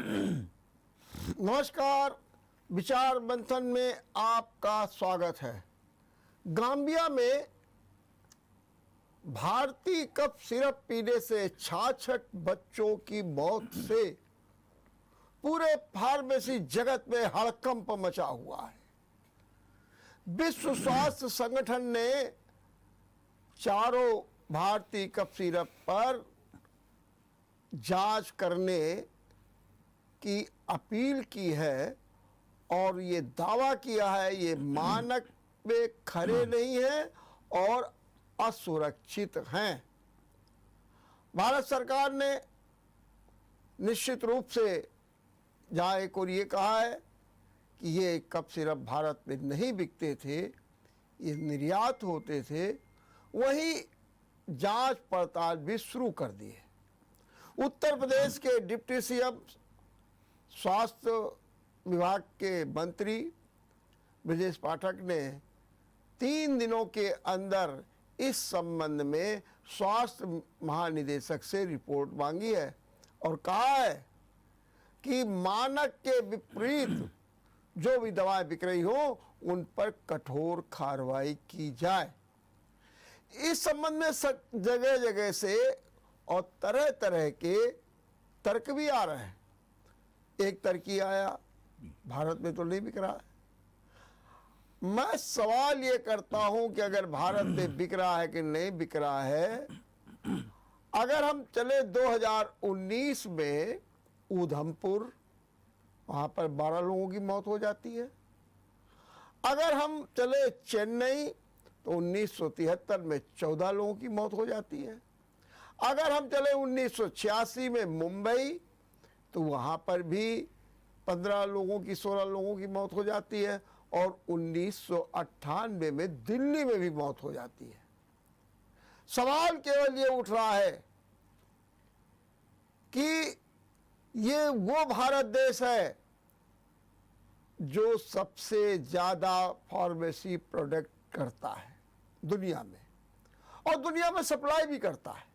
नमस्कार, विचार मंथन में आपका स्वागत है। गाम्बिया में भारतीय कफ सिरप पीने से 66 बच्चों की मौत से पूरे फार्मेसी जगत में हड़कंप मचा हुआ है। विश्व स्वास्थ्य संगठन ने चारों भारतीय कफ सिरप पर जांच करने की अपील की है और ये दावा किया है ये मानक में खरे नहीं है और असुरक्षित हैं। भारत सरकार ने निश्चित रूप से जहाँ एक और ये कहा है कि ये कफ सिरप भारत में नहीं बिकते थे, ये निर्यात होते थे, वहीं जांच पड़ताल भी शुरू कर दी है। उत्तर प्रदेश के डिप्टी सीएम स्वास्थ्य विभाग के मंत्री ब्रजेश पाठक ने 3 दिनों के अंदर इस संबंध में स्वास्थ्य महानिदेशक से रिपोर्ट मांगी है और कहा है कि मानक के विपरीत जो भी दवाएं बिक रही हो उन पर कठोर कार्रवाई की जाए। इस संबंध में जगह जगह से और तरह तरह के तर्क भी आ रहे हैं। एक तर्क आया भारत में तो नहीं बिक रहा है। मैं सवाल ये करता हूं कि अगर भारत में बिक रहा है कि नहीं बिक रहा है, अगर हम चले 2019 में उधमपुर, वहां पर 12 लोगों की मौत हो जाती है। अगर हम चले चेन्नई तो 1973 में 14 लोगों की मौत हो जाती है। अगर हम चले 1986 में मुंबई तो वहाँ पर भी 15 लोगों की 16 लोगों की मौत हो जाती है और 1998 में दिल्ली में भी मौत हो जाती है। सवाल केवल ये उठ रहा है कि ये वो भारत देश है जो सबसे ज़्यादा फार्मेसी प्रोडक्ट करता है दुनिया में और दुनिया में सप्लाई भी करता है।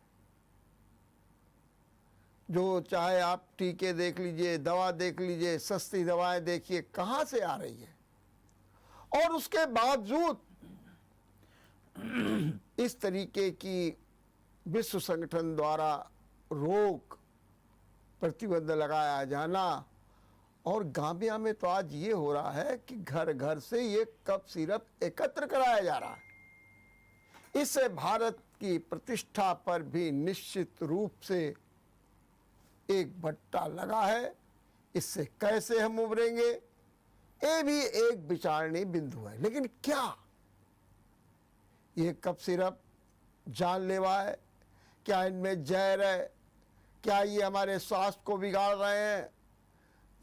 जो चाहे आप टीके देख लीजिए, दवा देख लीजिए, सस्ती दवाएं देखिए कहाँ से आ रही है। और उसके बावजूद इस तरीके की विश्व संगठन द्वारा रोक प्रतिबंध लगाया जाना, और गाम्बिया में तो आज ये हो रहा है कि घर घर से ये कफ सिरप एकत्र कराया जा रहा है। इससे भारत की प्रतिष्ठा पर भी निश्चित रूप से एक भट्टा लगा है। इससे कैसे हम उभरेंगे, ये भी एक विचारणीय बिंदु है। लेकिन क्या ये कफ सिरप जानलेवा है? क्या इनमें जहर है? क्या ये हमारे स्वास्थ्य को बिगाड़ रहे हैं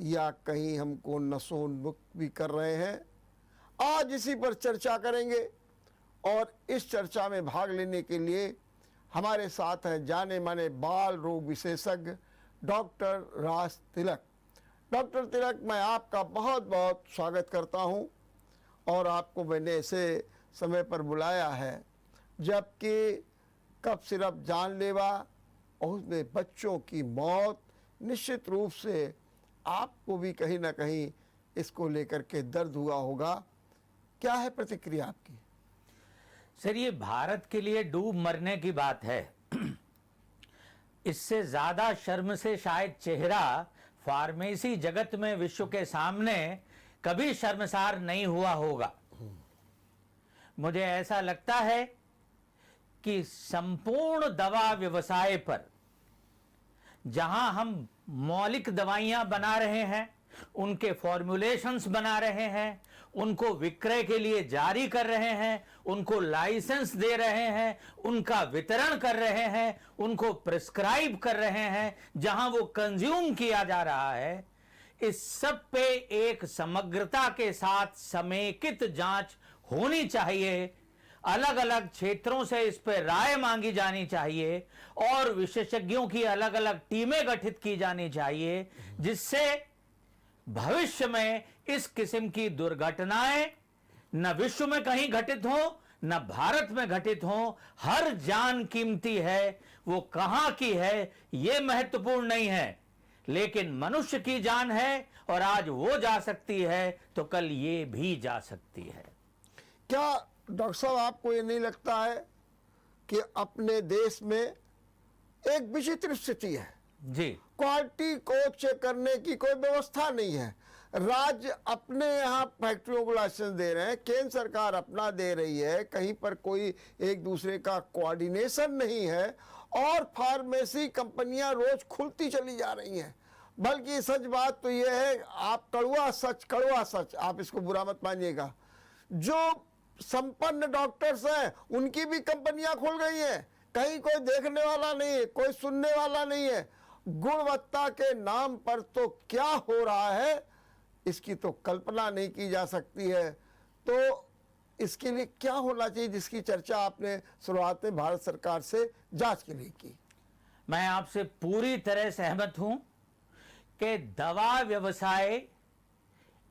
या कहीं हमको नशोन्मुक्त भी कर रहे हैं? आज इसी पर चर्चा करेंगे और इस चर्चा में भाग लेने के लिए हमारे साथ हैं जाने माने बाल रोग विशेषज्ञ डॉक्टर राज तिलक। डॉक्टर तिलक, मैं आपका बहुत बहुत स्वागत करता हूं और आपको मैंने ऐसे समय पर बुलाया है जबकि कफ सिरप जानलेवा और उसमें बच्चों की मौत, निश्चित रूप से आपको भी कहीं ना कहीं इसको लेकर के दर्द हुआ होगा। क्या है प्रतिक्रिया आपकी? सर, ये भारत के लिए डूब मरने की बात है। इससे ज्यादा शर्म से शायद चेहरा फार्मेसी जगत में विश्व के सामने कभी शर्मसार नहीं हुआ होगा। मुझे ऐसा लगता है कि संपूर्ण दवा व्यवसाय पर जहां हम मौलिक दवाइयां बना रहे हैं, उनके फॉर्मुलेशंस बना रहे हैं, उनको विक्रय के लिए जारी कर रहे हैं, उनको लाइसेंस दे रहे हैं, उनका वितरण कर रहे हैं, उनको प्रिस्क्राइब कर रहे हैं, जहां वो कंज्यूम किया जा रहा है, इस सब पे एक समग्रता के साथ समेकित जांच होनी चाहिए। अलग अलग क्षेत्रों से इस पर राय मांगी जानी चाहिए और विशेषज्ञों की अलग अलग टीमें गठित की जानी चाहिए, जिससे भविष्य में इस किस्म की दुर्घटनाएं न विश्व में कहीं घटित हो न भारत में घटित हो। हर जान कीमती है, वो कहां की है ये महत्वपूर्ण नहीं है, लेकिन मनुष्य की जान है और आज वो जा सकती है तो कल ये भी जा सकती है। क्या डॉक्टर साहब आपको ये नहीं लगता है कि अपने देश में एक विचित्र स्थिति है? जी, क्वालिटी को चेक करने की कोई व्यवस्था नहीं है। राज्य अपने यहाँ फैक्ट्रियों को लाइसेंस दे रहे हैं, केंद्र सरकार अपना दे रही है, कहीं पर कोई एक दूसरे का कोऑर्डिनेशन नहीं है और फार्मेसी कंपनियां रोज खुलती चली जा रही हैं। बल्कि सच बात तो यह है, आप कड़वा सच, आप इसको बुरा मत मानिएगा, जो संपन्न डॉक्टर्स हैं उनकी भी कंपनियां खुल गई हैं, कहीं कोई देखने वाला नहीं है, कोई सुनने वाला नहीं है। गुणवत्ता के नाम पर तो क्या हो रहा है इसकी तो कल्पना नहीं की जा सकती है। तो इसके लिए क्या होना चाहिए, जिसकी चर्चा आपने शुरुआत में भारत सरकार से जांच के लिए की? मैं आपसे पूरी तरह सहमत हूं कि दवा व्यवसाय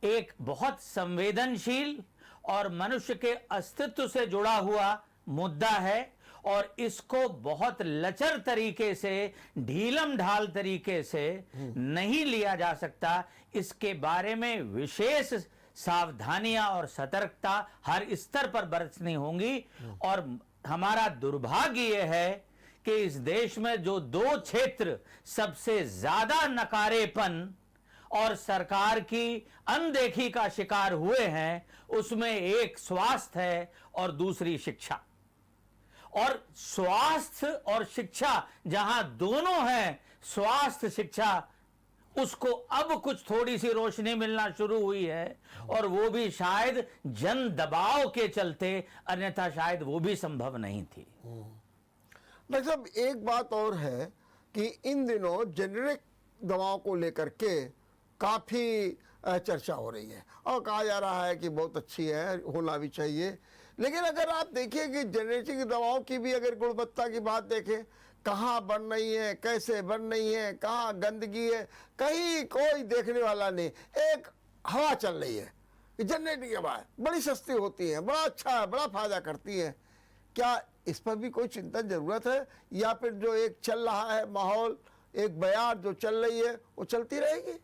एक बहुत संवेदनशील और मनुष्य के अस्तित्व से जुड़ा हुआ मुद्दा है और इसको बहुत लचर तरीके से, ढीलम ढाल तरीके से नहीं लिया जा सकता। इसके बारे में विशेष सावधानियां और सतर्कता हर स्तर पर बरतनी होंगी। और हमारा दुर्भाग्य यह है कि इस देश में जो दो क्षेत्र सबसे ज्यादा नकारेपन और सरकार की अनदेखी का शिकार हुए हैं, उसमें एक स्वास्थ्य है और दूसरी शिक्षा। और स्वास्थ्य और शिक्षा जहां दोनों हैं, स्वास्थ्य शिक्षा उसको अब कुछ थोड़ी सी रोशनी मिलना शुरू हुई है और वो भी शायद जन दबाव के चलते, अन्यथा शायद वो भी संभव नहीं थी। डॉक्टर साहब, एक बात और है कि इन दिनों जेनेरिक दवाओं को लेकर के काफ़ी चर्चा हो रही है और कहा जा रहा है कि बहुत अच्छी है, होना भी चाहिए। लेकिन अगर आप देखिए कि जेनेरिक दवाओं की भी अगर गुणवत्ता की बात देखें, कहाँ बन रही है, कैसे बन रही है, कहाँ गंदगी है, कहीं कोई देखने वाला नहीं। एक हवा चल रही है, जेनेरिक हवा है, बड़ी सस्ती होती है, बड़ा अच्छा है, बड़ा फायदा करती है। क्या इस पर भी कोई चिंतन जरूरत है, या फिर जो एक चल रहा है माहौल, एक बयार जो चल रही है वो चलती रहेगी?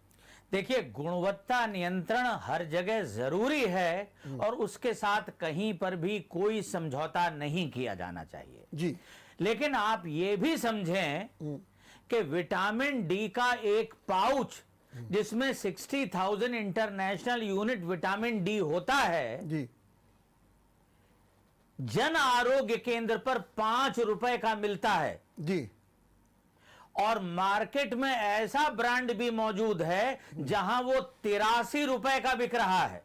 देखिए, गुणवत्ता नियंत्रण हर जगह जरूरी है और उसके साथ कहीं पर भी कोई समझौता नहीं किया जाना चाहिए जी। लेकिन आप ये भी समझें कि विटामिन डी का एक पाउच जिसमें 60,000 इंटरनेशनल यूनिट विटामिन डी होता है, जी। जन आरोग्य केंद्र पर 5 रुपए का मिलता है। जी। और मार्केट में ऐसा ब्रांड भी मौजूद है जहां वो 83 रुपए का बिक रहा है।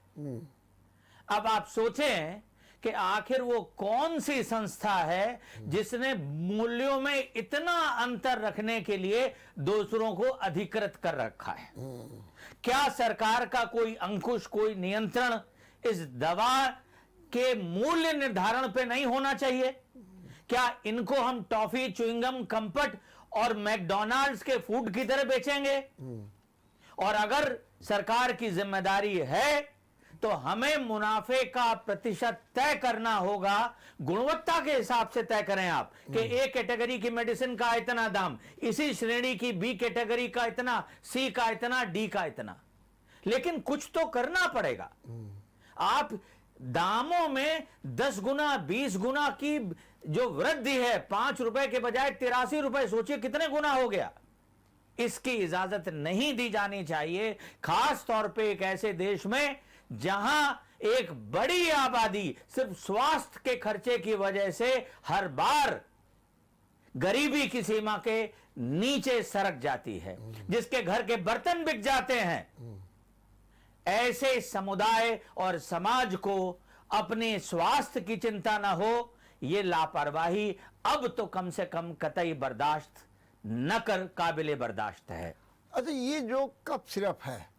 अब आप सोचें कि आखिर वो कौन सी संस्था है जिसने मूल्यों में इतना अंतर रखने के लिए दूसरों को अधिकृत कर रखा है? क्या सरकार का कोई अंकुश, कोई नियंत्रण इस दवा के मूल्य निर्धारण पे नहीं होना चाहिए? क्या इनको हम टॉफी, च्युइंगम, कंफर्ट और मैकडॉनल्ड्स के फूड की तरह बेचेंगे? और अगर सरकार की जिम्मेदारी है तो हमें मुनाफे का प्रतिशत तय करना होगा, गुणवत्ता के हिसाब से तय करें आप कि ए कैटेगरी की मेडिसिन का इतना दाम, इसी श्रेणी की बी कैटेगरी का इतना, सी का इतना, डी का इतना। लेकिन कुछ तो करना पड़ेगा। आप दामों में 10 गुना 20 गुना की जो वृद्धि है, 5 रुपए के बजाय 83 रुपए, सोचिए कितने गुना हो गया। इसकी इजाजत नहीं दी जानी चाहिए, खास तौर पे एक ऐसे देश में जहां एक बड़ी आबादी सिर्फ स्वास्थ्य के खर्चे की वजह से हर बार गरीबी की सीमा के नीचे सरक जाती है, जिसके घर के बर्तन बिक जाते हैं। ऐसे समुदाय और समाज को अपने स्वास्थ्य की चिंता ना हो, ये लापरवाही अब तो कम से कम कतई बर्दाश्त न कर काबिले बर्दाश्त है। अच्छा, ये जो कफ सिरप है,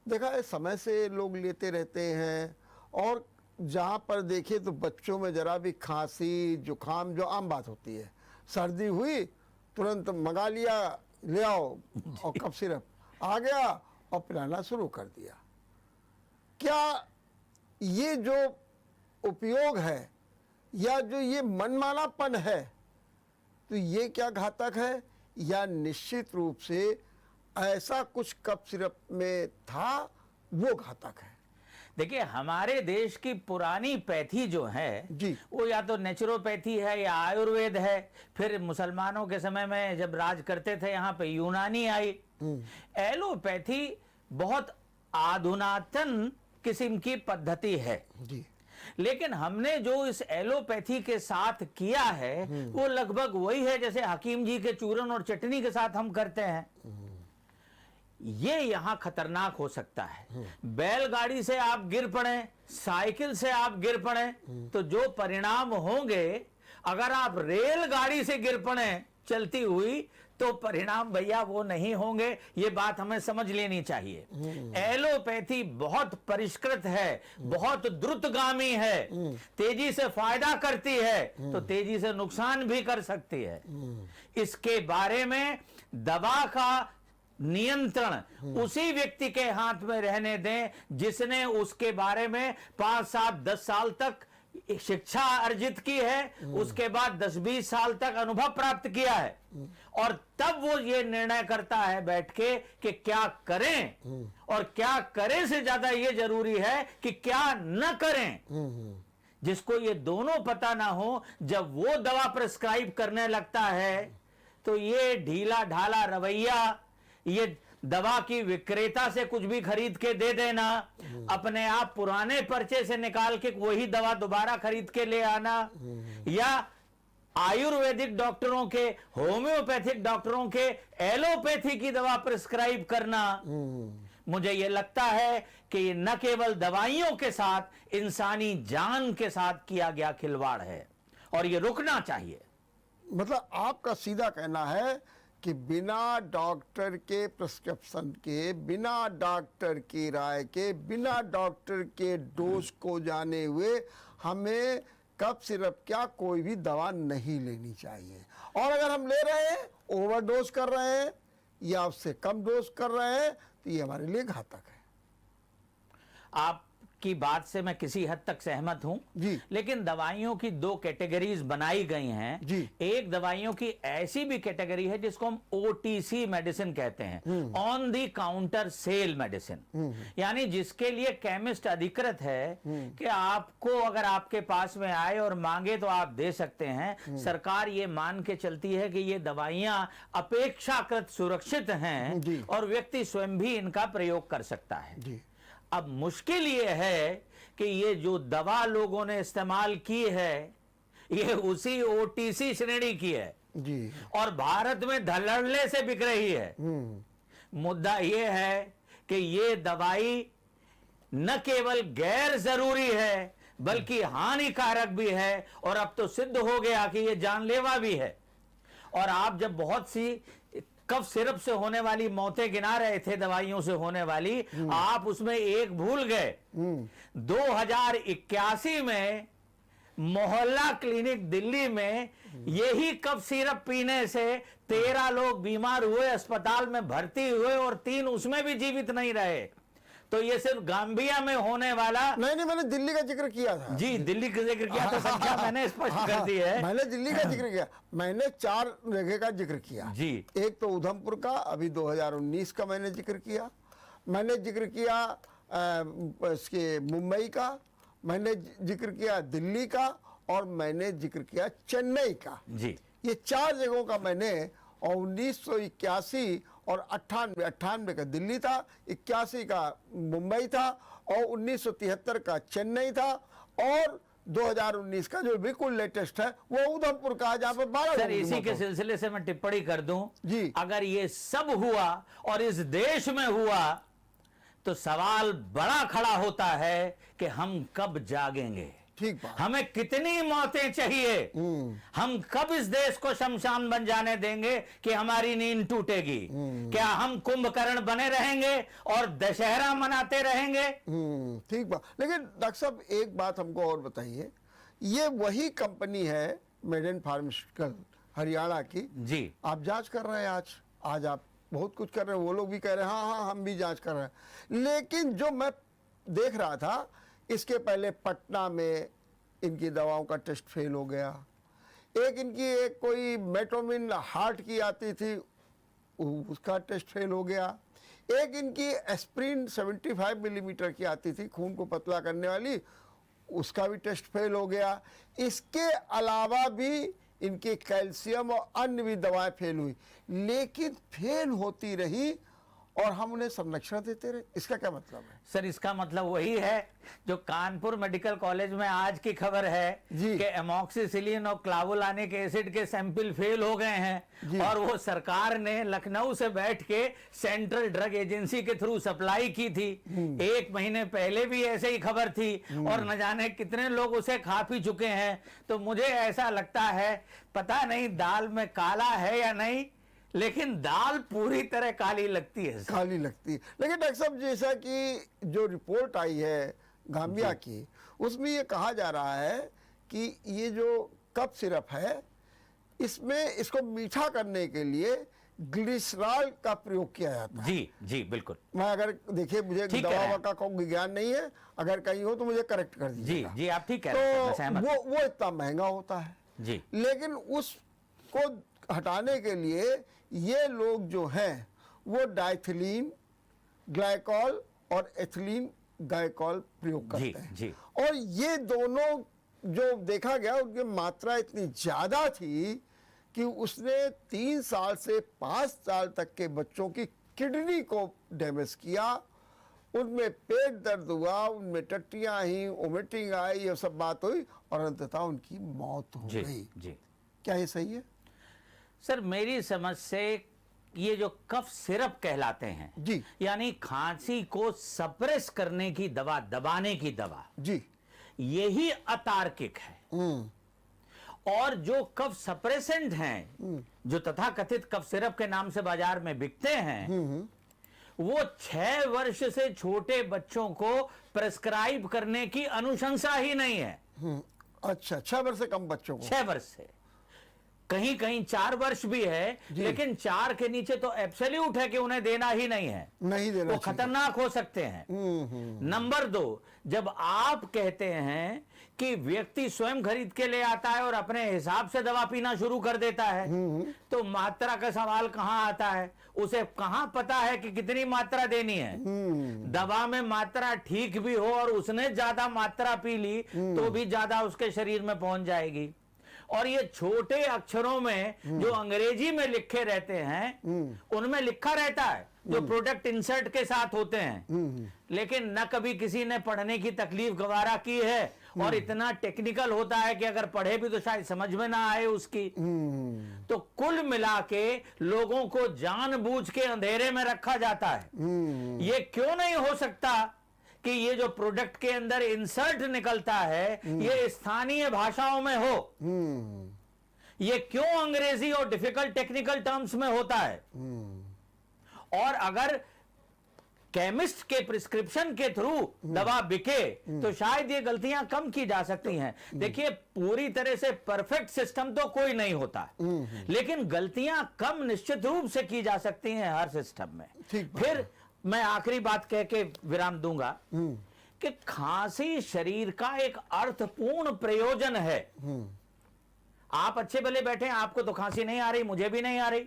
देखा है समय से लोग लेते रहते हैं और जहाँ पर देखे तो बच्चों में जरा भी खांसी, जुकाम, जो आम बात होती है, सर्दी हुई तुरंत मंगा लिया, ले आओ और कफ सिरप आ गया और पिलाना शुरू कर दिया। क्या ये जो उपयोग है या जो ये मनमानापन है, तो ये क्या घातक है, या निश्चित रूप से ऐसा कुछ कफ सिरप में था, वो घातक है। देखिए, हमारे देश की पुरानी पैथी जो है जी। वो या तो नेचुरोपैथी है या आयुर्वेद है। फिर मुसलमानों के समय में जब राज करते थे यहाँ पे यूनानी आई। एलोपैथी बहुत आधुनातन किस्म की पद्धति है। जी। लेकिन हमने जो इस एलोपैथी के साथ किया है वो लगभग वही है जैसे हकीम जी के चूरन और चटनी के साथ हम करते हैं। ये यहां खतरनाक हो सकता है। बैलगाड़ी से आप गिर पड़े, साइकिल से आप गिर पड़े, तो जो परिणाम होंगे, अगर आप रेलगाड़ी से गिर पड़े चलती हुई, तो परिणाम भैया वो नहीं होंगे। ये बात हमें समझ लेनी चाहिए। एलोपैथी बहुत परिष्कृत है, बहुत द्रुतगामी है, तेजी से फायदा करती है तो तेजी से नुकसान भी कर सकती है। इसके बारे में दवा का नियंत्रण उसी व्यक्ति के हाथ में रहने दें जिसने उसके बारे में 5, 7, 10 साल तक शिक्षा अर्जित की है, उसके बाद 10-20 साल तक अनुभव प्राप्त किया है, और तब वो ये निर्णय करता है बैठ के कि क्या करें, और क्या करें से ज्यादा ये जरूरी है कि क्या न करें। जिसको ये दोनों पता ना हो, जब वो दवा प्रिस्क्राइब करने लगता है तो ये ढीला ढाला रवैया, ये दवा की विक्रेता से कुछ भी खरीद के दे देना, अपने आप पुराने पर्चे से निकाल के वही दवा दोबारा खरीद के ले आना, या आयुर्वेदिक डॉक्टरों के, होम्योपैथिक डॉक्टरों के एलोपैथी की दवा प्रिस्क्राइब करना, मुझे यह लगता है कि न केवल दवाइयों के साथ इंसानी जान के साथ किया गया खिलवाड़ है और यह रुकना चाहिए। मतलब आपका सीधा कहना है कि बिना डॉक्टर के प्रिस्क्रिप्शन के, बिना डॉक्टर की राय के, बिना डॉक्टर के डोज को जाने हुए हमें कफ सिरप क्या कोई भी दवा नहीं लेनी चाहिए। और अगर हम ले रहे हैं, ओवरडोज कर रहे हैं या उससे कम डोज कर रहे हैं, तो ये हमारे लिए घातक है। आपकी बात से मैं किसी हद तक सहमत हूं जी। लेकिन दवाइयों की 2 कैटेगरीज बनाई गई हैं जी। एक दवाइयों की ऐसी भी कैटेगरी है जिसको हम OTC मेडिसिन कहते हैं, on the counter sale medicine, यानी जिसके लिए केमिस्ट अधिकृत है कि आपको अगर आपके पास में आए और मांगे तो आप दे सकते हैं। सरकार ये मान के चलती है कि ये दवाइयां अपेक्षाकृत सुरक्षित हैं और व्यक्ति स्वयं भी इनका प्रयोग कर सकता है। जी। अब मुश्किल ये है कि ये जो दवा लोगों ने इस्तेमाल की है ये उसी OTC श्रेणी की है जी। और भारत में धड़ल्ले से बिक रही है। मुद्दा ये है कि ये दवाई न केवल गैर जरूरी है बल्कि हानिकारक भी है, और अब तो सिद्ध हो गया कि ये जानलेवा भी है। और आप जब बहुत सी कफ सिरप से होने वाली मौतें गिना रहे थे, दवाइयों से होने वाली, आप उसमें एक भूल गए। 2081 में मोहल्ला क्लिनिक दिल्ली में यही कफ सिरप पीने से 13 लोग बीमार हुए, अस्पताल में भर्ती हुए और 3 उसमें भी जीवित नहीं रहे। तो ये सिर्फ गांबिया में होने वाला नहीं, मैंने दिल्ली का जिक्र किया था। जी, दिल्ली का जिक्र किया था, संख्या मैंने स्पष्ट कर दी है। मैंने दिल्ली का जिक्र किया, मैंने 4 जगह का जिक्र किया जी। एक तो उधमपुर का, अभी 2019 का मैंने जिक्र किया, मैंने जिक्र किया इसके मुंबई का, मैंने जिक्र किया दिल्ली का, और मैंने जिक्र किया चेन्नई का। जी। ये 4 जगहों का मैंने, और 1981 और 98 का दिल्ली था, 81 का मुंबई था, और 1973 का चेन्नई था, और 2019 का जो बिल्कुल लेटेस्ट है वो उधमपुर का, जहाँ पे 12 सर, इसी के सिलसिले से मैं टिप्पणी कर दूं जी। अगर ये सब हुआ और इस देश में हुआ तो सवाल बड़ा खड़ा होता है कि हम कब जागेंगे। ठीक बात। हमें कितनी मौतें चाहिए, हम कब इस देश को शमशान बन जाने देंगे कि हमारी नींद टूटेगी। क्या हम कुंभकर्ण बने रहेंगे और दशहरा मनाते रहेंगे? ठीक बात। लेकिन डॉक्टर साहब एक बात हमको और बताइए, ये वही कंपनी है मेडेन फार्मास्यूटिकल हरियाणा की जी। आप जांच कर रहे हैं, आज आप बहुत कुछ कर रहे हैं, वो लोग भी कह रहे हैं हाँ हम भी जांच कर रहे हैं। लेकिन जो मैं देख रहा था, इसके पहले पटना में इनकी दवाओं का टेस्ट फेल हो गया। एक इनकी कोई मेटोमिन हार्ट की आती थी, उसका टेस्ट फेल हो गया। एक इनकी एस्प्रिन 75 मिलीमीटर की आती थी, खून को पतला करने वाली, उसका भी टेस्ट फेल हो गया। इसके अलावा भी इनके कैल्शियम और अन्य भी दवाएं फेल हुई, लेकिन फेल होती रही और हम उन्हें संरक्षण देते रहे। इसका क्या मतलब है? सर, इसका मतलब वही है जो कानपुर मेडिकल कॉलेज में आज की खबर है कि एमॉक्सिसिलिन और क्लावुलानिक एसिड के सैंपल फेल हो गए हैं और वो सरकार ने लखनऊ से बैठ के सेंट्रल ड्रग एजेंसी के थ्रू सप्लाई की थी। 1 महीने पहले भी ऐसे ही खबर थी और न जाने कितने लोग उसे खा पी चुके हैं। तो मुझे ऐसा लगता है, पता नहीं दाल में काला है या नहीं, लेकिन दाल पूरी तरह काली लगती है। काली लगती है। लेकिन डॉक्टर साहब, जैसा कि जो रिपोर्ट आई है गाम्बिया की, उसमें ये कहा जा रहा है कि ये जो कफ सिरप है, इसमें इसको मीठा करने के लिए ग्लिसरॉल का प्रयोग किया जाता है। जी जी, बिल्कुल। मैं अगर देखिए, मुझे दवा का कोई ज्ञान नहीं है, अगर कहीं हो तो मुझे करेक्ट कर दीजिए। जी जी, आप ठीक कह रहे हैं। तो वो इतना महंगा होता है जी, लेकिन उसको हटाने के लिए ये लोग जो हैं वो डाइथिलीन ग्लाइकॉल और एथिलीन ग्लाइकॉल प्रयोग करते हैं। जी। और ये दोनों जो देखा गया, उनकी मात्रा इतनी ज्यादा थी कि उसने 3 साल से 5 साल तक के बच्चों की किडनी को डैमेज किया। उनमें पेट दर्द हुआ, उनमें टट्टियां आई, वोमिटिंग आई, ये सब बात हुई और अंततः उनकी मौत हो गई। जी। क्या ये सही है? सर, मेरी समझ से ये जो कफ सिरप कहलाते हैं जी, यानी खांसी को सप्रेस करने की दवा, दबाने की दवा जी, यही अतार्किक है। और जो कफ सप्रेसेंट हैं, जो तथाकथित कफ सिरप के नाम से बाजार में बिकते हैं, वो 6 वर्ष से छोटे बच्चों को प्रेस्क्राइब करने की अनुशंसा ही नहीं है। अच्छा, 6 वर्ष से कम बच्चों को? 6 वर्ष से, कहीं कहीं 4 वर्ष भी है, लेकिन 4 के नीचे तो एब्सोल्यूट है कि उन्हें देना ही नहीं है, नहीं देना, वो खतरनाक हो सकते हैं। नंबर 2, जब आप कहते हैं कि व्यक्ति स्वयं खरीद के ले आता है और अपने हिसाब से दवा पीना शुरू कर देता है, तो मात्रा का सवाल कहां आता है? उसे कहां पता है कि कितनी मात्रा देनी है? दवा में मात्रा ठीक भी हो और उसने ज्यादा मात्रा पी ली तो भी ज्यादा उसके शरीर में पहुंच जाएगी। और ये छोटे अक्षरों में जो अंग्रेजी में लिखे रहते हैं, उनमें लिखा रहता है जो प्रोडक्ट इंसर्ट के साथ होते हैं, लेकिन न कभी किसी ने पढ़ने की तकलीफ गवारा की है और इतना टेक्निकल होता है कि अगर पढ़े भी तो शायद समझ में ना आए उसकी। तो कुल मिला के लोगों को जानबूझ के अंधेरे में रखा जाता है। ये क्यों नहीं हो सकता कि ये जो प्रोडक्ट के अंदर इंसर्ट निकलता है ये स्थानीय भाषाओं में हो? ये क्यों अंग्रेजी और डिफिकल्ट टेक्निकल टर्म्स में होता है? और अगर केमिस्ट के प्रिस्क्रिप्शन के थ्रू दवा बिके तो शायद ये गलतियां कम की जा सकती हैं। देखिए, पूरी तरह से परफेक्ट सिस्टम तो कोई नहीं होता, लेकिन गलतियां कम निश्चित रूप से की जा सकती हैं हर सिस्टम में। फिर मैं आखिरी बात कह के विराम दूंगा कि खांसी शरीर का एक अर्थपूर्ण प्रयोजन है। आप अच्छे भले बैठे हैं, आपको तो खांसी नहीं आ रही, मुझे भी नहीं आ रही,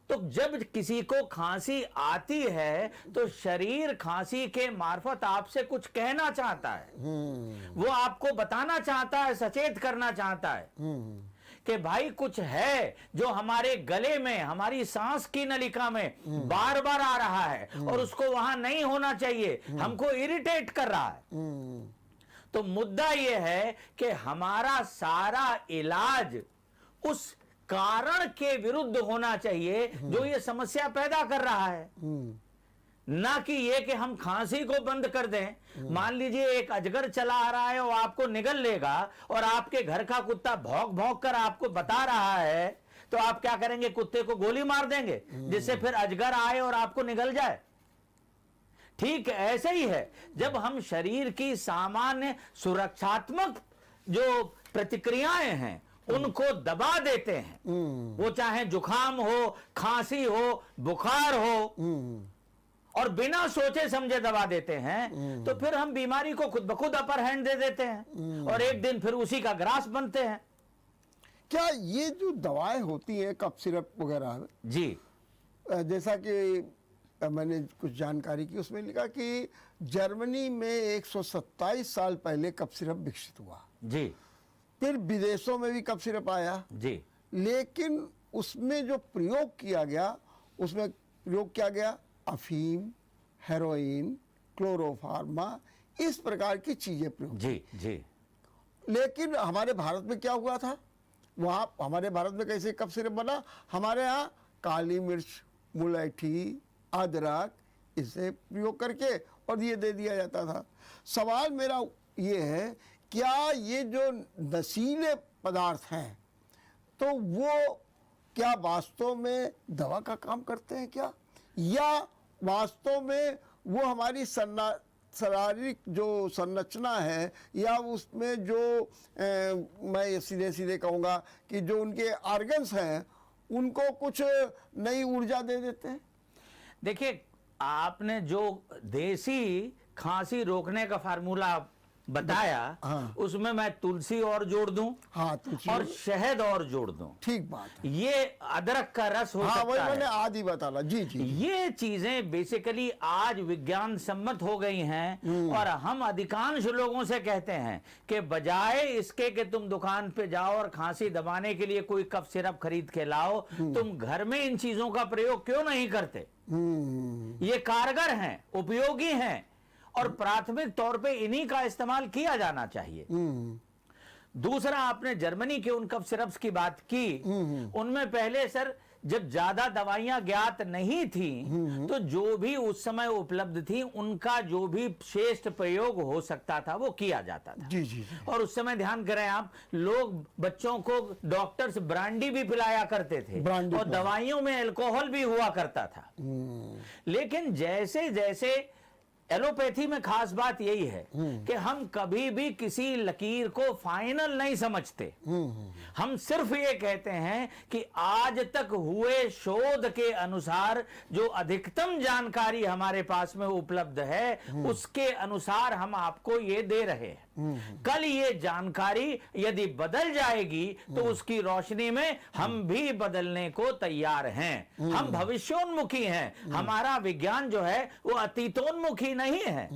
तो जब किसी को खांसी आती है तो शरीर खांसी के मार्फत आपसे कुछ कहना चाहता है, वो आपको बताना चाहता है, सचेत करना चाहता है कि भाई कुछ है जो हमारे गले में, हमारी सांस की नलिका में बार बार आ रहा है और उसको वहां नहीं होना चाहिए, हमको इरिटेट कर रहा है। तो मुद्दा यह है कि हमारा सारा इलाज उस कारण के विरुद्ध होना चाहिए जो ये समस्या पैदा कर रहा है, ना कि ये कि हम खांसी को बंद कर दें। मान लीजिए एक अजगर चला आ रहा है और आपको निगल लेगा और आपके घर का कुत्ता भौंक भौंक कर आपको बता रहा है, तो आप क्या करेंगे? कुत्ते को गोली मार देंगे जिससे फिर अजगर आए और आपको निगल जाए। ठीक ऐसे ही है, जब हम शरीर की सामान्य सुरक्षात्मक जो प्रतिक्रियाएं हैं उनको दबा देते हैं, वो चाहे जुखाम हो, खांसी हो, बुखार हो, और बिना सोचे समझे दबा देते हैं, तो फिर हम बीमारी को खुद ब खुद अपर हैंड दे देते हैं और एक दिन फिर उसी का ग्रास बनते हैं। क्या ये जो दवाएं होती हैं, कफ सिरप वगैरह, जी, जैसा कि मैंने कुछ जानकारी की, उसमें लिखा कि जर्मनी में 127 साल पहले कफ सिरप विकसित हुआ। जी फिर विदेशों में भी कफ सिरप आया, जी लेकिन उसमें जो प्रयोग किया गया, उसमें प्रयोग किया गया अफीम, हेरोइन, क्लोरोफार्मा, इस प्रकार की चीजें प्रयोग। जी जी लेकिन हमारे भारत में क्या हुआ था? वहाँ हमारे भारत में कैसे कफ सिरप बना? हमारे यहाँ काली मिर्च, मुलैठी, अदरक, इसे प्रयोग करके और ये दे दिया जाता था। सवाल मेरा ये है, क्या ये जो नशीले पदार्थ हैं तो वो क्या वास्तव में दवा का काम करते हैं क्या, या वास्तव में वो हमारी शारीरिक जो संरचना है या उसमें जो मैं सीधे सीधे कहूँगा कि जो उनके ऑर्गन्स हैं उनको कुछ नई ऊर्जा दे देते हैं? देखिए, आपने जो देसी खांसी रोकने का फार्मूला बताया, हाँ। उसमें मैं तुलसी और जोड़ दूं, हाँ, तुलसी और शहद और जोड़ दूं। ठीक बात है। ये अदरक का रस हो हाँ, वही सकता मैंने है। आदि बताना। जी जी। ये चीजें बेसिकली आज विज्ञान सम्मत हो गई हैं, और हम अधिकांश लोगों से कहते हैं कि बजाय इसके कि तुम दुकान पे जाओ और खांसी दबाने के लिए कोई कफ सिरप खरीद के लाओ, तुम घर में इन चीजों का प्रयोग क्यों नहीं करते? ये कारगर हैं, उपयोगी हैं, और प्राथमिक तौर पे इन्हीं का इस्तेमाल किया जाना चाहिए। दूसरा, आपने जर्मनी के उन कफ सिरप्स की बात की, उनमें पहले सर जब ज्यादा दवाइयां ज्ञात नहीं थी तो जो भी उस समय उपलब्ध थी उनका जो भी श्रेष्ठ प्रयोग हो सकता था वो किया जाता था। जी जी जी। और उस समय ध्यान करें आप, लोग बच्चों को डॉक्टर्स ब्रांडी भी पिलाया करते थे, ब्रांडी और दवाइयों में अल्कोहल भी हुआ करता था। लेकिन जैसे जैसे एलोपैथी में खास बात यही है कि हम कभी भी किसी लकीर को फाइनल नहीं समझते। हम सिर्फ ये कहते हैं कि आज तक हुए शोध के अनुसार जो अधिकतम जानकारी हमारे पास में उपलब्ध है उसके अनुसार हम आपको ये दे रहे हैं। कल ये जानकारी यदि बदल जाएगी तो उसकी रोशनी में हम भी बदलने को तैयार हैं। हम भविष्योन्मुखी हैं। हमारा विज्ञान जो है वो अतीतोन्मुखी नहीं है।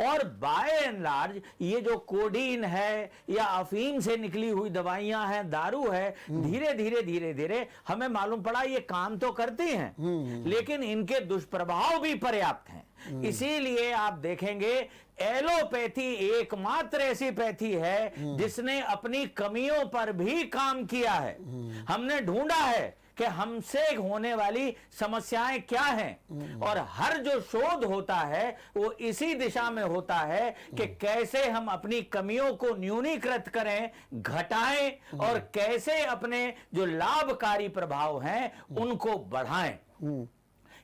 और बाय एंड लार्ज ये जो कोडीन है या अफीम से निकली हुई दवाइयां हैं, दारू है, धीरे धीरे धीरे धीरे हमें मालूम पड़ा ये काम तो करती हैं, लेकिन इनके दुष्प्रभाव भी पर्याप्त हैं। इसीलिए आप देखेंगे एलोपैथी एकमात्र ऐसी पैथी है जिसने अपनी कमियों पर भी काम किया है। हमने ढूंढा है कि हमसे होने वाली समस्याएं क्या हैं, और हर जो शोध होता है वो इसी दिशा में होता है कि कैसे हम अपनी कमियों को न्यूनीकृत करें, घटाएं, और कैसे अपने जो लाभकारी प्रभाव हैं उनको बढ़ाएं।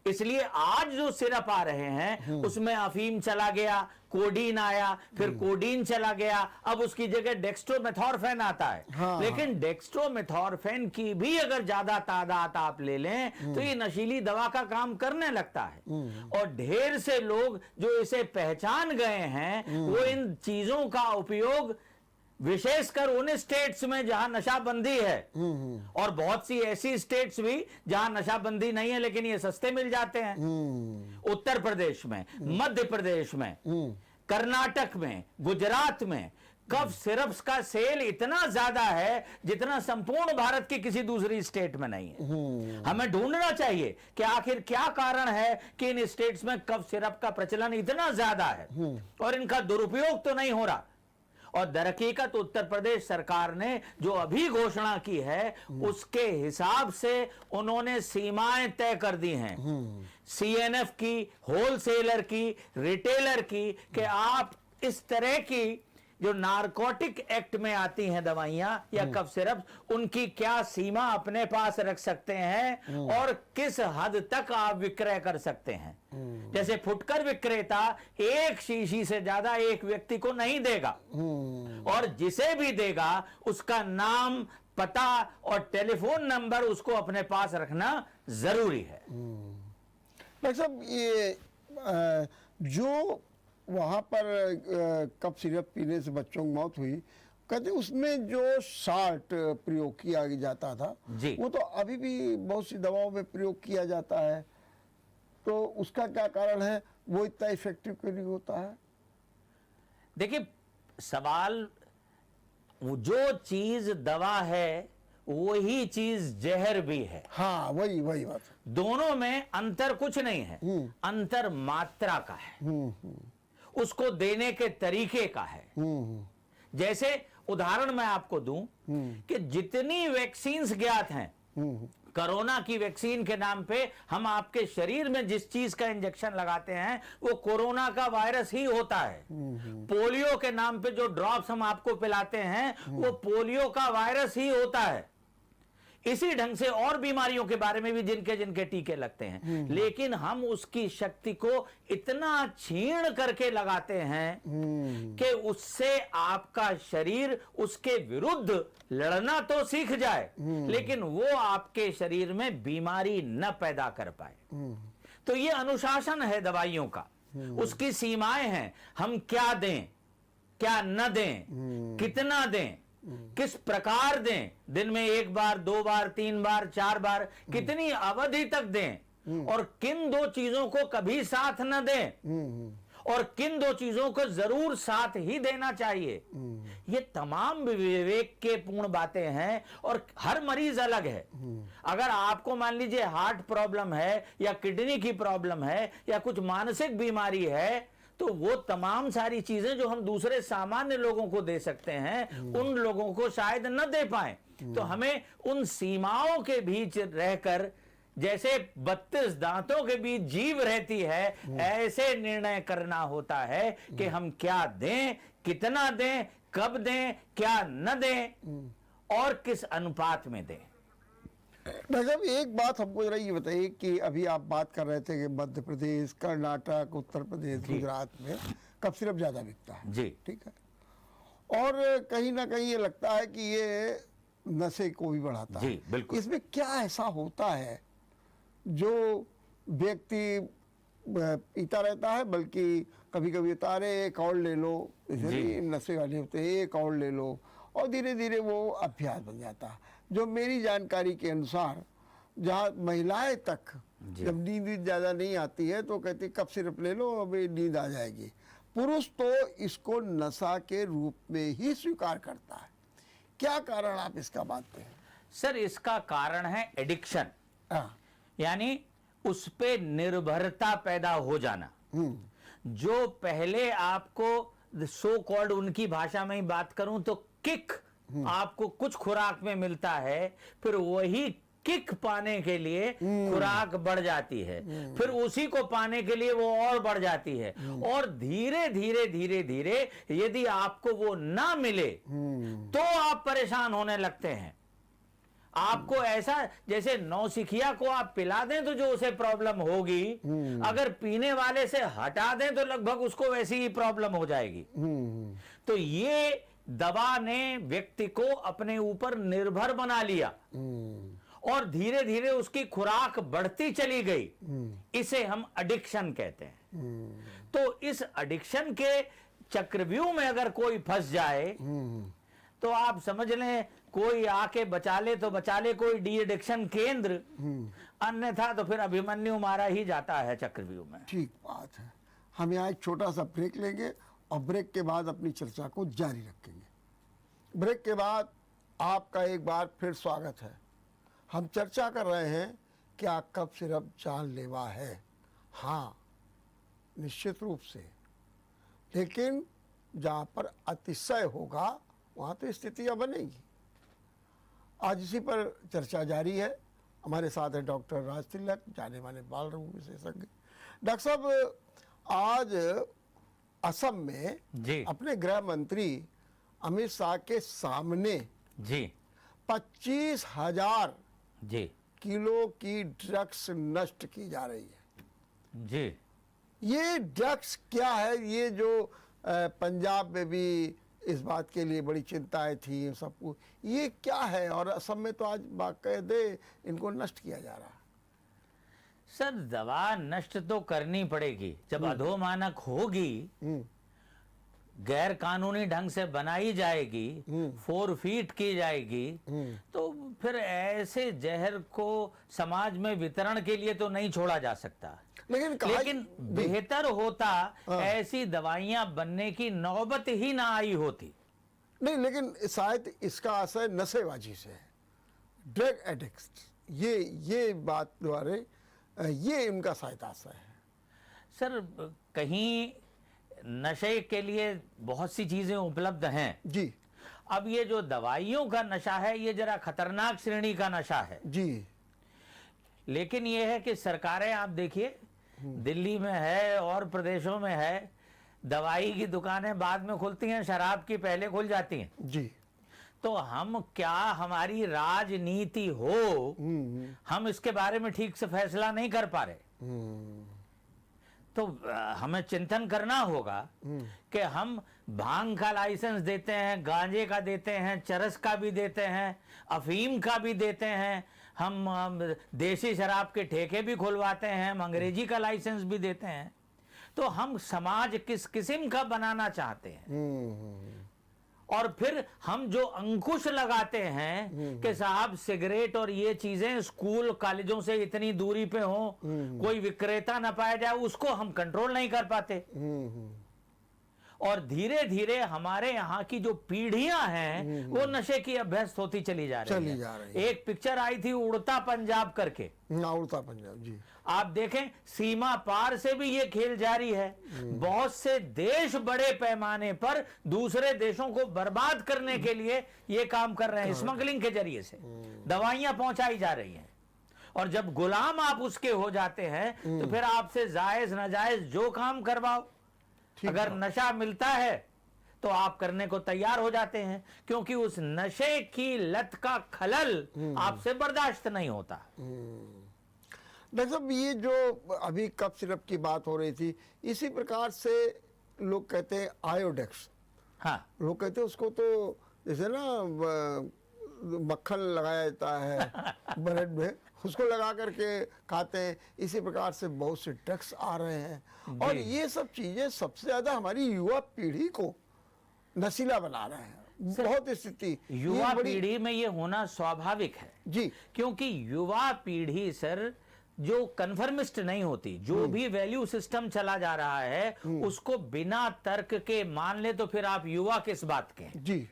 इसलिए आज जो सिरप आ रहे हैं उसमें अफीम चला गया, कोडीन आया, फिर कोडीन चला गया, अब उसकी जगह डेक्स्ट्रोमेथॉर्फेन आता है। हाँ, लेकिन डेक्स्ट्रोमेथॉर्फेन की भी अगर ज्यादा तादाद आप ले लें तो ये नशीली दवा का काम करने लगता है। और ढेर से लोग जो इसे पहचान गए हैं वो इन चीजों का उपयोग विशेषकर उन स्टेट्स में जहां नशाबंदी है, और बहुत सी ऐसी स्टेट्स भी जहां नशाबंदी नहीं है लेकिन ये सस्ते मिल जाते हैं। उत्तर प्रदेश में, मध्य प्रदेश में, कर्नाटक में, गुजरात में कफ सिरप्स का सेल इतना ज्यादा है जितना संपूर्ण भारत की किसी दूसरी स्टेट में नहीं है। हमें ढूंढना चाहिए कि आखिर क्या कारण है कि इन स्टेट्स में कफ सिरप का प्रचलन इतना ज्यादा है और इनका दुरुपयोग तो नहीं हो रहा। और दरहकीकत उत्तर प्रदेश सरकार ने जो अभी घोषणा की है उसके हिसाब से उन्होंने सीमाएं तय कर दी हैं, सीएनएफ की, होलसेलर की, रिटेलर की, कि आप इस तरह की जो नारकोटिक एक्ट में आती हैं दवाइयां या कफ सिरप, उनकी क्या सीमा अपने पास रख सकते हैं और किस हद तक आप विक्रय कर सकते हैं। जैसे फुटकर विक्रेता एक शीशी से ज्यादा एक व्यक्ति को नहीं देगा, और जिसे भी देगा उसका नाम, पता और टेलीफोन नंबर उसको अपने पास रखना जरूरी है। डॉक्टर साहब, ये जो वहाँ पर कफ सिरप पीने से बच्चों की मौत हुई, कहते उसमें जो साल्ट प्रयोग किया जाता था जी। वो तो अभी भी बहुत सी दवाओं में प्रयोग किया जाता है, तो उसका क्या कारण है, वो इतना इफेक्टिव क्यों नहीं होता है? देखिए, सवाल, जो चीज दवा है वही चीज जहर भी है। हाँ, वही वही बात। दोनों में अंतर कुछ नहीं है, अंतर मात्रा का है, उसको देने के तरीके का है। जैसे उदाहरण मैं आपको दूं कि जितनी वैक्सीन्स ज्ञात हैं, कोरोना की वैक्सीन के नाम पे हम आपके शरीर में जिस चीज का इंजेक्शन लगाते हैं वो कोरोना का वायरस ही होता है। पोलियो के नाम पे जो ड्रॉप्स हम आपको पिलाते हैं वो पोलियो का वायरस ही होता है। इसी ढंग से और बीमारियों के बारे में भी जिनके जिनके टीके लगते हैं, लेकिन हम उसकी शक्ति को इतना छीण करके लगाते हैं कि उससे आपका शरीर उसके विरुद्ध लड़ना तो सीख जाए, लेकिन वो आपके शरीर में बीमारी न पैदा कर पाए। तो ये अनुशासन है दवाइयों का, उसकी सीमाएं हैं। हम क्या दें, क्या न दें, कितना दें, किस प्रकार दें, दिन में 1 बार, 2 बार, 3 बार, 4 बार, कितनी अवधि तक दें, और किन 2 चीजों को कभी साथ न दें, और किन 2 चीजों को जरूर साथ ही देना चाहिए। ये तमाम विवेक के पूर्ण बातें हैं, और हर मरीज अलग है। अगर आपको मान लीजिए हार्ट प्रॉब्लम है, या किडनी की प्रॉब्लम है, या कुछ मानसिक बीमारी है, तो वो तमाम सारी चीजें जो हम दूसरे सामान्य लोगों को दे सकते हैं, उन लोगों को शायद न दे पाए। तो हमें उन सीमाओं के बीच रहकर, जैसे 32 दांतों के बीच जीभ रहती है, ऐसे निर्णय करना होता है कि हम क्या दें, कितना दें, कब दें, क्या न दें, और किस अनुपात में दें। डॉक्टर साहब, एक बात हमको जरा ये बताइए कि अभी आप बात कर रहे थे कि मध्य प्रदेश, कर्नाटक, उत्तर प्रदेश, गुजरात में कफ सिरप ज्यादा बिकता है जी, ठीक है, और कहीं ना कहीं ये लगता है कि ये नशे को भी बढ़ाता जी, है। बिल्कुल। इसमें क्या ऐसा होता है जो व्यक्ति पीता रहता है, बल्कि कभी कभी उतारे एक और ले लो, जैसे नशे वाले होते हैं, एक और ले लो, और धीरे धीरे वो अभ्यास बन जाता है। जो मेरी जानकारी के अनुसार, जहाँ महिलाएं तक जब नींद ज़्यादा नहीं आती है तो कहती कफ सिरप ले लो, अभी नींद आ जाएगी। पुरुष तो इसको नशा के रूप में ही स्वीकार करता है। क्या कारण आप इसका मानते हैं? सर, इसका कारण है एडिक्शन, यानी उस पे निर्भरता पैदा हो जाना। जो पहले आपको सो कॉल्ड, उनकी भाषा में ही बात करूं तो किक आपको कुछ खुराक में मिलता है, फिर वही किक पाने के लिए खुराक बढ़ जाती है, फिर उसी को पाने के लिए वो और बढ़ जाती है, और धीरे धीरे धीरे धीरे यदि आपको वो ना मिले तो आप परेशान होने लगते हैं। आपको ऐसा, जैसे नौसिखिया को आप पिला दें तो जो उसे प्रॉब्लम होगी, अगर पीने वाले से हटा दें तो लगभग उसको वैसी ही प्रॉब्लम हो जाएगी। तो ये दवा ने व्यक्ति को अपने ऊपर निर्भर बना लिया, और धीरे धीरे उसकी खुराक बढ़ती चली गई। इसे हम एडिक्शन कहते हैं। तो इस एडिक्शन के चक्रव्यूह में अगर कोई फंस जाए तो आप समझ लें, कोई आके बचा ले तो बचा ले, कोई डी एडिक्शन केंद्र, अन्यथा तो फिर अभिमन्यु मारा ही जाता है चक्रव्यूह में। ठीक बात है। हम यहाँ एक छोटा सा ब्रेक लेंगे, और ब्रेक के बाद अपनी चर्चा को जारी रखेंगे। ब्रेक के बाद आपका एक बार फिर स्वागत है। हम चर्चा कर रहे हैं क्या कफ सिरप जानलेवा है? हाँ, निश्चित रूप से, लेकिन जहाँ पर अतिशय होगा वहाँ तो स्थितियाँ बनेगी। आज इसी पर चर्चा जारी है। हमारे साथ है डॉक्टर राज तिलक, जाने माने बाल रोग विशेषज्ञ। डॉक्टर साहब, आज असम में अपने गृह मंत्री अमित शाह के सामने 25,000 किलो की ड्रग्स नष्ट की जा रही है। जी, ये ड्रग्स क्या है? ये जो पंजाब में भी इस बात के लिए बड़ी चिंताएं थी सबको, ये क्या है? और असम में तो आज बाकायदे इनको नष्ट किया जा रहा है। सर, दवा नष्ट तो करनी पड़ेगी। जब अधोमानक होगी गैर कानूनी ढंग से बनाई जाएगी, 4 फीट की जाएगी, तो फिर ऐसे जहर को समाज में वितरण के लिए तो नहीं छोड़ा जा सकता। लेकिन बेहतर होता ऐसी दवाइयां बनने की नौबत ही ना आई होती। नहीं, लेकिन शायद इसका असर नशेबाजी से है, ड्रग एडिक्ट, ये बात द्वारे ये इनका शायद असर है। सर, कहीं नशे के लिए बहुत सी चीजें उपलब्ध हैं जी। अब ये जो दवाइयों का नशा है, ये जरा खतरनाक श्रेणी का नशा है जी। लेकिन ये है कि सरकारें, आप देखिए, दिल्ली में है और प्रदेशों में है, दवाई की दुकानें बाद में खुलती हैं, शराब की पहले खुल जाती हैं जी। तो हम क्या, हमारी राजनीति हो, हम इसके बारे में ठीक से फैसला नहीं कर पा रहे। तो हमें चिंतन करना होगा कि हम भांग का लाइसेंस देते हैं, गांजे का देते हैं, चरस का भी देते हैं, अफीम का भी देते हैं, हम देसी शराब के ठेके भी खुलवाते हैं, हम अंग्रेजी का लाइसेंस भी देते हैं। तो हम समाज किस किस्म का बनाना चाहते हैं? और फिर हम जो अंकुश लगाते हैं कि साहब सिगरेट और ये चीजें स्कूल कॉलेजों से इतनी दूरी पे हो, कोई विक्रेता ना पाया जाए, उसको हम कंट्रोल नहीं कर पाते। और धीरे धीरे हमारे यहाँ की जो पीढ़ियां हैं वो नशे की अभ्यस्त होती चली जा रही है। एक पिक्चर आई थी उड़ता पंजाब करके, उड़ता पंजाब जी, आप देखें, सीमा पार से भी ये खेल जारी है। बहुत से देश बड़े पैमाने पर दूसरे देशों को बर्बाद करने के लिए ये काम कर रहे हैं, स्मगलिंग के जरिए से दवाइयां पहुंचाई जा रही हैं। और जब गुलाम आप उसके हो जाते हैं तो फिर आपसे जायज नाजायज जो काम करवाओ, अगर नशा मिलता है तो आप करने को तैयार हो जाते हैं, क्योंकि उस नशे की लत का खलल आपसे बर्दाश्त नहीं होता। डॉक्टर साहब, ये जो अभी कफ सिरप की बात हो रही थी, इसी प्रकार से लोग कहते हैं आयोडेक्स। हाँ, लोग कहते हैं उसको तो जैसे ना मक्खन लगाया जाता है ब्रेड में, उसको लगा करके खाते हैं। इसी प्रकार से बहुत से ड्रग्स आ रहे हैं और ये सब चीजें सबसे ज्यादा हमारी युवा पीढ़ी को नशीला बना रहे हैं। बहुत स्थिति युवा पीढ़ी में ये होना स्वाभाविक है जी, क्योंकि युवा पीढ़ी सर जो कन्फर्मिस्ट नहीं होती, जो भी वैल्यू सिस्टम चला जा रहा है उसको बिना तर्क के मान ले, तो फिर आप युवा किस बात के हैं? जी।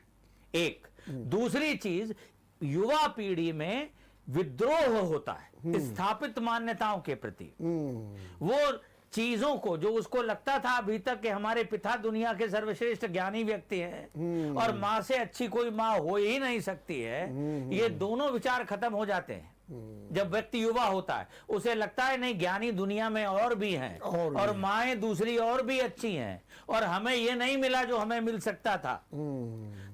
एक दूसरी चीज, युवा पीढ़ी में विद्रोह होता है स्थापित मान्यताओं के प्रति। वो चीजों को जो उसको लगता था अभी तक कि हमारे पिता दुनिया के सर्वश्रेष्ठ ज्ञानी व्यक्ति हैं और मां से अच्छी कोई मां हो ही नहीं सकती है, ये दोनों विचार खत्म हो जाते हैं जब व्यक्ति युवा होता है। उसे लगता है नहीं, ज्ञानी दुनिया में और भी हैं और माएं दूसरी और भी अच्छी हैं और हमें ये नहीं मिला जो हमें मिल सकता था।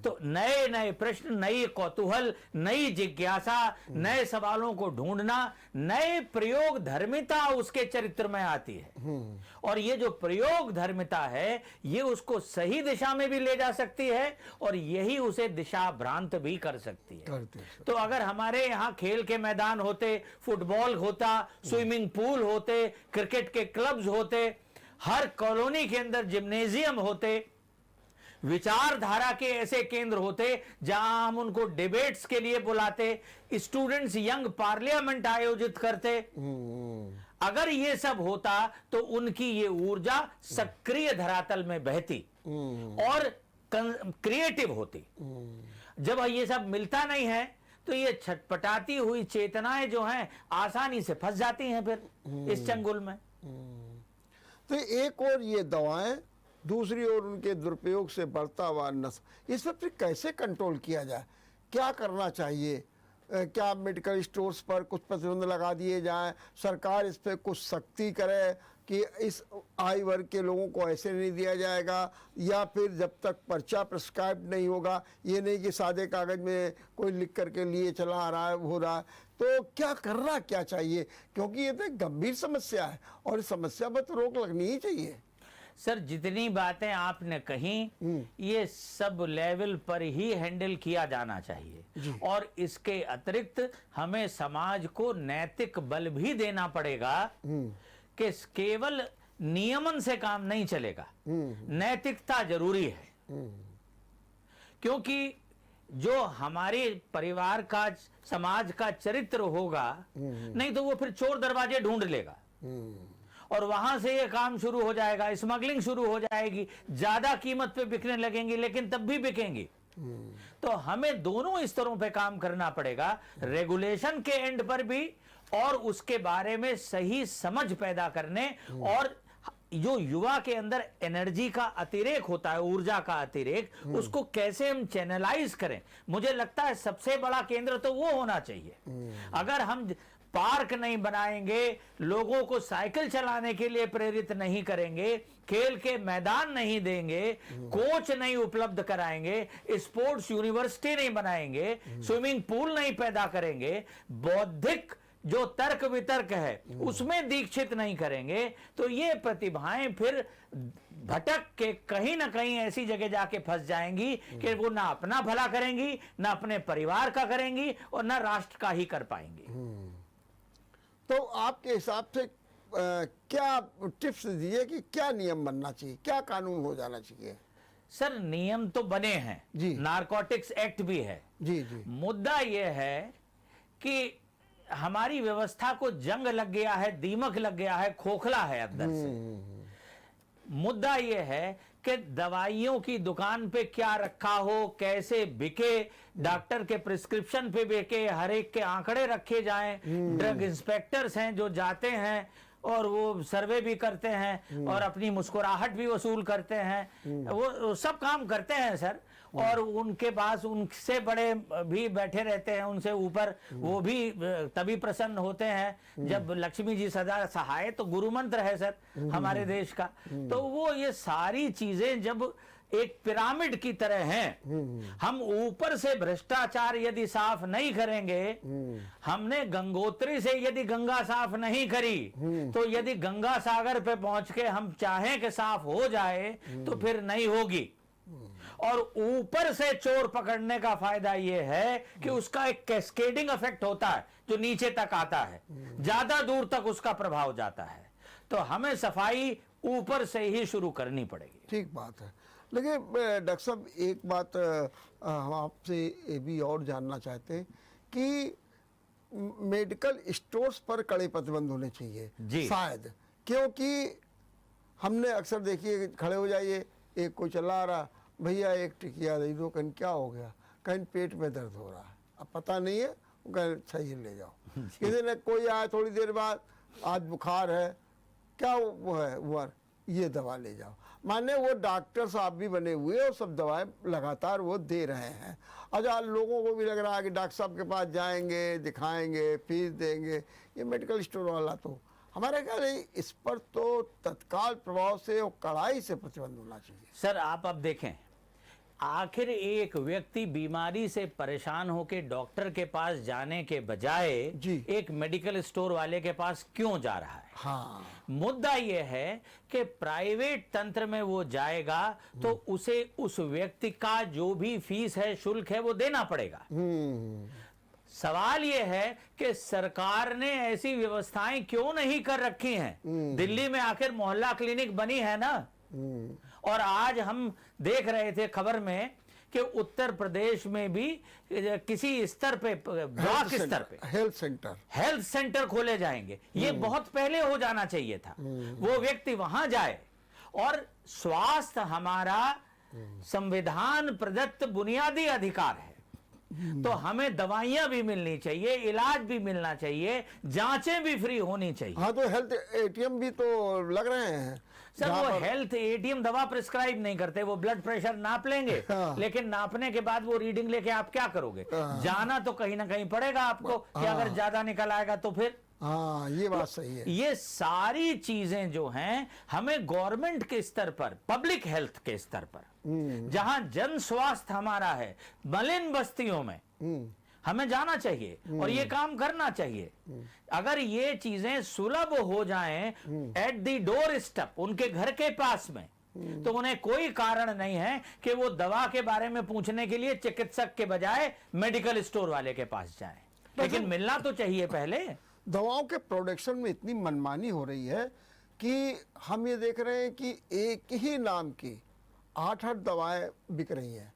तो नए नए प्रश्न, नई कौतूहल, नई जिज्ञासा, नए सवालों को ढूंढना, नए प्रयोग धर्मिता उसके चरित्र में आती है। और ये जो प्रयोग धर्मिता है ये उसको सही दिशा में भी ले जा सकती है और यही उसे दिशा भ्रांत भी कर सकती है। तो अगर हमारे यहाँ खेल के मैदान होते, फुटबॉल होता, स्विमिंग पूल होते, क्रिकेट के क्लब्स होते, हर कॉलोनी के अंदर जिम्नेजियम होते, विचारधारा के ऐसे केंद्र होते जहां हम उनको डिबेट्स के लिए बुलाते, स्टूडेंट्स यंग पार्लियामेंट आयोजित करते, अगर ये सब होता तो उनकी ये ऊर्जा सक्रिय धरातल में बहती और क्रिएटिव होती। जब ये सब मिलता नहीं है तो ये छटपटाती हुई चेतनाएं जो हैं आसानी से फंस जाती हैं फिर इस चंगुल में। तो एक और ये दवाएं, दूसरी ओर उनके दुरुपयोग से बढ़ता हुआ नशा, इस पर कैसे कंट्रोल किया जाए? क्या करना चाहिए? क्या मेडिकल स्टोर्स पर कुछ प्रतिबंध लगा दिए जाएं, सरकार इस पर कुछ सख्ती करे कि इस आयु वर्ग के लोगों को ऐसे नहीं दिया जाएगा, या फिर जब तक पर्चा प्रिस्क्राइब नहीं होगा, ये नहीं कि सादे कागज में कोई लिख करके लिए चला आ रहा है हो रहा है, तो क्या करना क्या चाहिए? क्योंकि ये तो एक गंभीर समस्या है और इस समस्या पर तो रोक लगनी ही चाहिए। सर, जितनी बातें आपने कही ये सब लेवल पर ही हैंडल किया जाना चाहिए और इसके अतिरिक्त हमें समाज को नैतिक बल भी देना पड़ेगा कि केवल नियमन से काम नहीं चलेगा, नैतिकता जरूरी है। क्योंकि जो हमारे परिवार का, समाज का चरित्र होगा, नहीं तो वो फिर चोर दरवाजे ढूंढ लेगा और वहां से ये काम शुरू हो जाएगा, स्मगलिंग शुरू हो जाएगी, ज्यादा कीमत पे बिकने लगेंगी, लेकिन तब भी बिकेंगी। तो हमें दोनों स्तरों पे काम करना पड़ेगा, रेगुलेशन के एंड पर भी और उसके बारे में सही समझ पैदा करने, और जो युवा के अंदर एनर्जी का अतिरेक होता है, ऊर्जा का अतिरेक, उसको कैसे हम चैनलाइज करें। मुझे लगता है सबसे बड़ा केंद्र तो वो होना चाहिए। अगर हम पार्क नहीं बनाएंगे, लोगों को साइकिल चलाने के लिए प्रेरित नहीं करेंगे, खेल के मैदान नहीं देंगे, कोच नहीं उपलब्ध कराएंगे, स्पोर्ट्स यूनिवर्सिटी नहीं बनाएंगे, स्विमिंग पूल नहीं पैदा करेंगे, बौद्धिक जो तर्क वितर्क है उसमें दीक्षित नहीं करेंगे, तो ये प्रतिभाएं फिर भटक के कहीं ना कहीं ऐसी जगह जाके फंस जाएंगी कि वो ना अपना भला करेंगी, ना अपने परिवार का करेंगी, और ना राष्ट्र का ही कर पाएंगी। तो आपके हिसाब से क्या टिप्स दीजिए कि क्या नियम बनना चाहिए, क्या कानून हो जाना चाहिए? सर, नियम तो बने हैं जी। नारकोटिक्स एक्ट भी है। जी जी। मुद्दा यह है कि हमारी व्यवस्था को जंग लग गया है, दीमक लग गया है, खोखला है अंदर से। मुद्दा यह है कि दवाइयों की दुकान पे क्या रखा हो, कैसे बिके, डॉक्टर के प्रिस्क्रिप्शन पे बिके, हर एक के आंकड़े रखे जाएं, ड्रग इंस्पेक्टर्स हैं जो जाते हैं और वो सर्वे भी करते हैं और अपनी मुस्कुराहट भी वसूल करते हैं, वो सब काम करते हैं सर। और उनके पास उनसे बड़े भी बैठे रहते हैं, उनसे ऊपर वो भी तभी प्रसन्न होते हैं जब लक्ष्मी जी सदा सहाय, तो गुरु मंत्र है सर हमारे देश का। तो वो ये सारी चीजें जब एक पिरामिड की तरह हैं, हम ऊपर से भ्रष्टाचार यदि साफ नहीं करेंगे, हमने गंगोत्री से यदि गंगा साफ नहीं करी, तो यदि गंगा सागर पे पहुंच के हम चाहें कि साफ हो जाए तो फिर नहीं होगी। और ऊपर से चोर पकड़ने का फायदा यह है कि उसका एक कैस्केडिंग इफेक्ट होता है जो नीचे तक आता है, ज्यादा दूर तक उसका प्रभाव जाता है। तो हमें सफाई ऊपर से ही शुरू करनी पड़ेगी। ठीक बात है। देखिए डॉक्टर साहब, एक बात हम आपसे ये भी और जानना चाहते हैं कि मेडिकल स्टोर्स पर कड़े प्रतिबंध होने चाहिए जी। शायद, क्योंकि हमने अक्सर देखिए खड़े हो जाइए, एक कोई चला रहा, भैया एक टिकिया दे दो, कहीं क्या हो गया, कहीं पेट में दर्द हो रहा है, अब पता नहीं है, वो कहीं सही ले जाओ। किसी ने कोई आया थोड़ी देर बाद, आज बुखार है, क्या वो है वो, ये दवा ले जाओ। माने वो डॉक्टर साहब भी बने हुए और सब दवाएं लगातार वो दे रहे हैं। अच्छा, लोगों को भी लग रहा है कि डॉक्टर साहब के पास जाएंगे, दिखाएंगे, फीस देंगे। ये मेडिकल स्टोर वाला तो हमारे ख्याल है इस पर तो तत्काल प्रभाव से और कड़ाई से प्रतिबंध होना चाहिए। सर आप अब देखें, आखिर एक व्यक्ति बीमारी से परेशान होकर डॉक्टर के पास जाने के बजाय एक मेडिकल स्टोर वाले के पास क्यों जा रहा है? हाँ। मुद्दा यह है कि प्राइवेट तंत्र में वो जाएगा तो उसे उस व्यक्ति का जो भी फीस है, शुल्क है, वो देना पड़ेगा। सवाल यह है कि सरकार ने ऐसी व्यवस्थाएं क्यों नहीं कर रखी हैं? दिल्ली में आखिर मोहल्ला क्लिनिक बनी है ना, और आज हम देख रहे थे खबर में कि उत्तर प्रदेश में भी किसी स्तर पे, ब्लॉक स्तर पे हेल्थ सेंटर खोले जाएंगे। ये बहुत पहले हो जाना चाहिए था। वो व्यक्ति वहां जाए, और स्वास्थ्य हमारा संविधान प्रदत्त बुनियादी अधिकार है, तो हमें दवाइयां भी मिलनी चाहिए, इलाज भी मिलना चाहिए, जांचें भी फ्री होनी चाहिए। हाँ, तो हेल्थ एटीएम भी तो लग रहे हैं सर। वो हेल्थ एटीएम दवा प्रिस्क्राइब नहीं करते, वो ब्लड प्रेशर नाप लेंगे। हाँ। लेकिन नापने के बाद वो रीडिंग लेके आप क्या करोगे? हाँ। जाना तो कहीं ना कहीं पड़ेगा आपको। हाँ। कि अगर ज्यादा निकल आएगा तो फिर। हाँ, ये बात सही है। ये सारी चीजें जो हैं, हमें गवर्नमेंट के स्तर पर, पब्लिक हेल्थ के स्तर पर, जहां जन स्वास्थ्य हमारा है, मलिन बस्तियों में हमें जाना चाहिए और ये काम करना चाहिए। अगर ये चीजें सुलभ हो जाएं एट द डोर स्टेप, उनके घर के पास में, तो उन्हें कोई कारण नहीं है कि वो दवा के बारे में पूछने के लिए चिकित्सक के बजाय मेडिकल स्टोर वाले के पास जाएं। लेकिन मिलना तो चाहिए पहले। दवाओं के प्रोडक्शन में इतनी मनमानी हो रही है कि हम ये देख रहे हैं कि एक ही नाम की 8 दवाएं बिक रही हैं।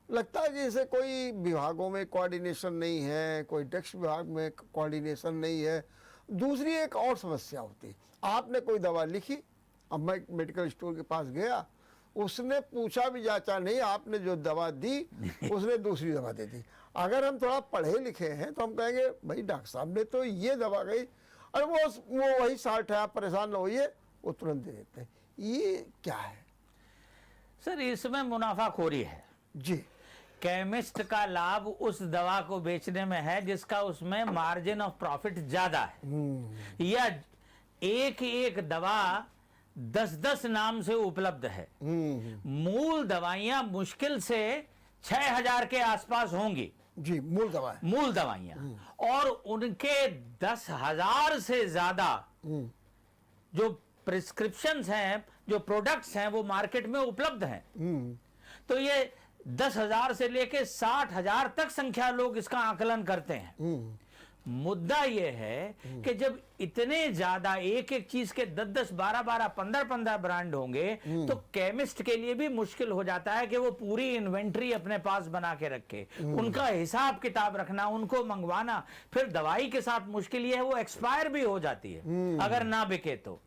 लगता है जैसे कोई विभागों में कोऑर्डिनेशन नहीं है, कोई डेस्क विभाग में कोऑर्डिनेशन नहीं है। दूसरी एक और समस्या होती है, आपने कोई दवा लिखी, अब मैं मेडिकल स्टोर के पास गया, उसने पूछा भी जांचा नहीं, आपने जो दवा दी उसने दूसरी दवा दे दी। अगर हम थोड़ा पढ़े लिखे हैं तो हम कहेंगे भाई डॉक्टर साहब ने तो ये दवा गई, अरे वो वही 60 है, आप परेशान न होइए, वो तुरंत दे देते हैं। ये क्या है? सर इसमें मुनाफाखोरी है जी। केमिस्ट का लाभ उस दवा को बेचने में है जिसका उसमें मार्जिन ऑफ प्रॉफिट ज्यादा है, या एक एक दवा 10-10 नाम से उपलब्ध है। मूल दवाइयां मुश्किल से 6000 के आसपास होंगी जी, मूल दवाइयां, और उनके 10,000 से ज्यादा जो प्रिस्क्रिप्शंस हैं, जो प्रोडक्ट्स हैं, वो मार्केट में उपलब्ध हैं। तो ये 10,000 से लेके 60,000 तक संख्या लोग इसका आकलन करते हैं। मुद्दा यह है कि जब इतने ज्यादा एक एक चीज के 10-10, 12-12, 15-15 ब्रांड होंगे तो केमिस्ट के लिए भी मुश्किल हो जाता है कि वो पूरी इन्वेंट्री अपने पास बना के रखे, उनका हिसाब किताब रखना, उनको मंगवाना। फिर दवाई के साथ मुश्किल ये है वो एक्सपायर भी हो जाती है अगर ना बिके तो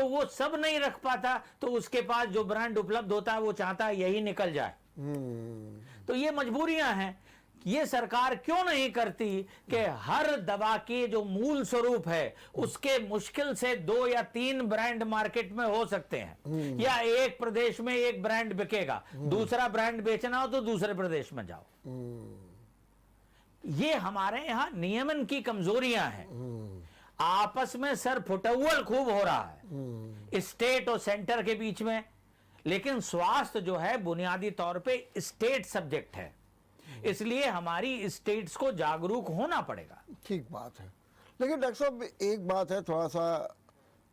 वो सब नहीं रख पाता, तो उसके पास जो ब्रांड उपलब्ध होता है वो चाहता है यही निकल जाए। तो ये मजबूरियां हैं। ये सरकार क्यों नहीं करती कि हर दवा के जो मूल स्वरूप है उसके मुश्किल से 2 या 3 ब्रांड मार्केट में हो सकते हैं, या एक प्रदेश में एक ब्रांड बिकेगा, दूसरा ब्रांड बेचना हो तो दूसरे प्रदेश में जाओ। ये हमारे यहां नियमन की कमजोरियां हैं। आपस में सर फुटअव्वल खूब हो रहा है स्टेट और सेंटर के बीच में, लेकिन स्वास्थ्य जो है बुनियादी तौर पे स्टेट सब्जेक्ट है, इसलिए हमारी स्टेट्स को जागरूक होना पड़ेगा। ठीक बात है, लेकिन डॉक्टर साहब एक बात है, थोड़ा सा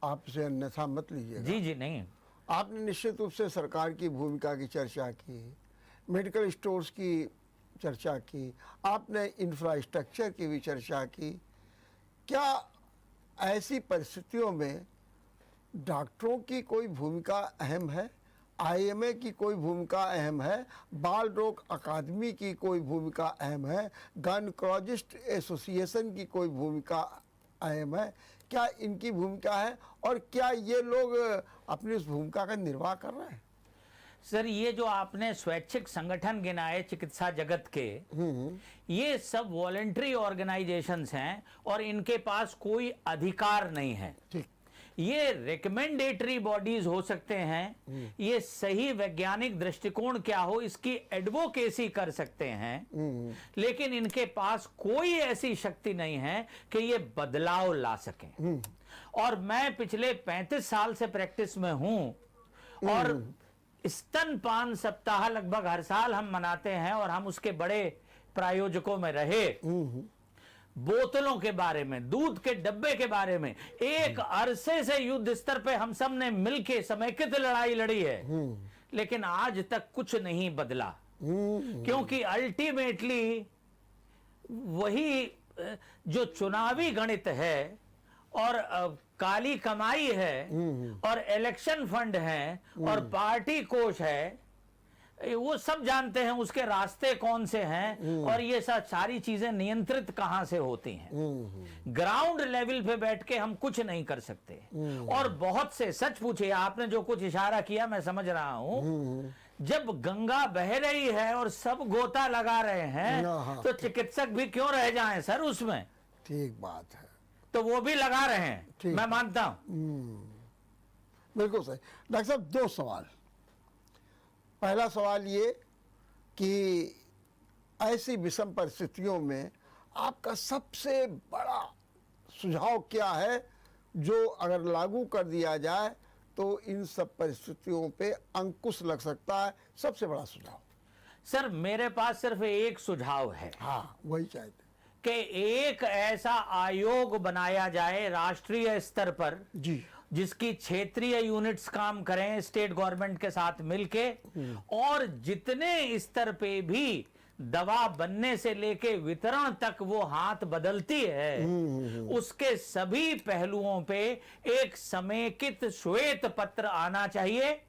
आपसे अन्यथा मत लीजिएगा। जी जी नहीं, आपने निश्चित रूप से सरकार की भूमिका की चर्चा की, मेडिकल स्टोर्स की चर्चा की, आपने इंफ्रास्ट्रक्चर की भी चर्चा की। क्या ऐसी परिस्थितियों में डॉक्टरों की कोई भूमिका अहम है? IMA की कोई भूमिका अहम है? बाल रोग अकादमी की कोई भूमिका अहम है? गायनेकोलॉजिस्ट एसोसिएशन की कोई भूमिका अहम है? क्या इनकी भूमिका है, और क्या ये लोग अपनी उस भूमिका का निर्वाह कर रहे हैं? सर ये जो आपने स्वैच्छिक संगठन गिनाए चिकित्सा जगत के, ये सब वॉलंटरी ऑर्गेनाइजेशंस हैं और इनके पास कोई अधिकार नहीं है। ठीक। ये रिकमेंडेटरी बॉडीज हो सकते हैं, ये सही वैज्ञानिक दृष्टिकोण क्या हो इसकी एडवोकेसी कर सकते हैं, लेकिन इनके पास कोई ऐसी शक्ति नहीं है कि ये बदलाव ला सकें। और मैं पिछले 35 साल से प्रैक्टिस में हूं, और स्तनपान सप्ताह लगभग हर साल हम मनाते हैं और हम उसके बड़े प्रायोजकों में रहे। बोतलों के बारे में, दूध के डब्बे के बारे में एक अरसे से युद्ध स्तर पे हम सब ने मिलकर समेकित लड़ाई लड़ी है, लेकिन आज तक कुछ नहीं बदला, क्योंकि अल्टीमेटली वही जो चुनावी गणित है और काली कमाई है और इलेक्शन फंड है और पार्टी कोष है, वो सब जानते हैं उसके रास्ते कौन से हैं और ये सब सारी चीजें नियंत्रित कहां से होती हैं। ग्राउंड लेवल पे बैठ के हम कुछ नहीं कर सकते। और बहुत से, सच पूछिए, आपने जो कुछ इशारा किया मैं समझ रहा हूं, जब गंगा बह रही है और सब गोता लगा रहे हैं तो चिकित्सक भी क्यों रह जाएं सर उसमें? ठीक बात है, तो वो भी लगा रहे हैं, मैं मानता हूं। बिल्कुल सही। डॉक्टर साहब 2 सवाल। पहला सवाल ये कि ऐसी विषम परिस्थितियों में आपका सबसे बड़ा सुझाव क्या है जो अगर लागू कर दिया जाए तो इन सब परिस्थितियों पे अंकुश लग सकता है? सबसे बड़ा सुझाव। सर मेरे पास सिर्फ एक सुझाव है। हाँ, वही चाहते कि एक ऐसा आयोग बनाया जाए राष्ट्रीय स्तर पर जी, जिसकी क्षेत्रीय यूनिट्स काम करें स्टेट गवर्नमेंट के साथ मिलके, और जितने स्तर पे भी दवा बनने से लेके वितरण तक वो हाथ बदलती है, उसके सभी पहलुओं पे एक समेकित श्वेत पत्र आना चाहिए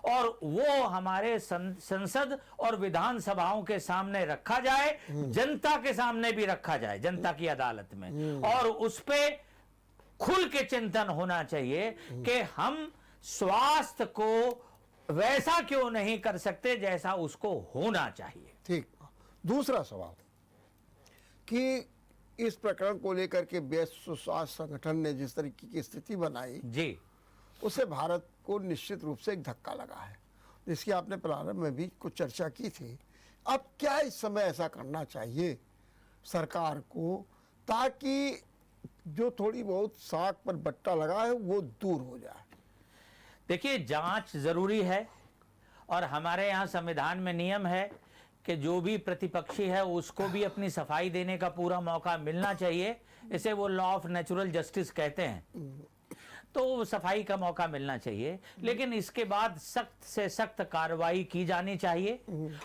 और वो हमारे संसद और विधानसभाओं के सामने रखा जाए, जनता के सामने भी रखा जाए, जनता की अदालत में, और उस पे खुल के चिंतन होना चाहिए कि हम स्वास्थ्य को वैसा क्यों नहीं कर सकते जैसा उसको होना चाहिए। ठीक। दूसरा सवाल कि इस प्रकरण को लेकर के विश्व स्वास्थ्य संगठन ने जिस तरीके की स्थिति बनाई जी, उससे भारत को निश्चित रूप से एक धक्का लगा है, जिसकी आपने प्रारंभ में भी कुछ चर्चा की थी। अब क्या इस समय ऐसा करना चाहिए सरकार को ताकि जो थोड़ी बहुत साख पर बट्टा लगा है वो दूर हो जाए? देखिए, जांच जरूरी है और हमारे यहाँ संविधान में नियम है कि जो भी प्रतिपक्षी है उसको भी अपनी सफाई देने का पूरा मौका मिलना चाहिए। इसे वो लॉ ऑफ नेचुरल जस्टिस कहते हैं। तो सफाई का मौका मिलना चाहिए, लेकिन इसके बाद सख्त से सख्त कार्रवाई की जानी चाहिए,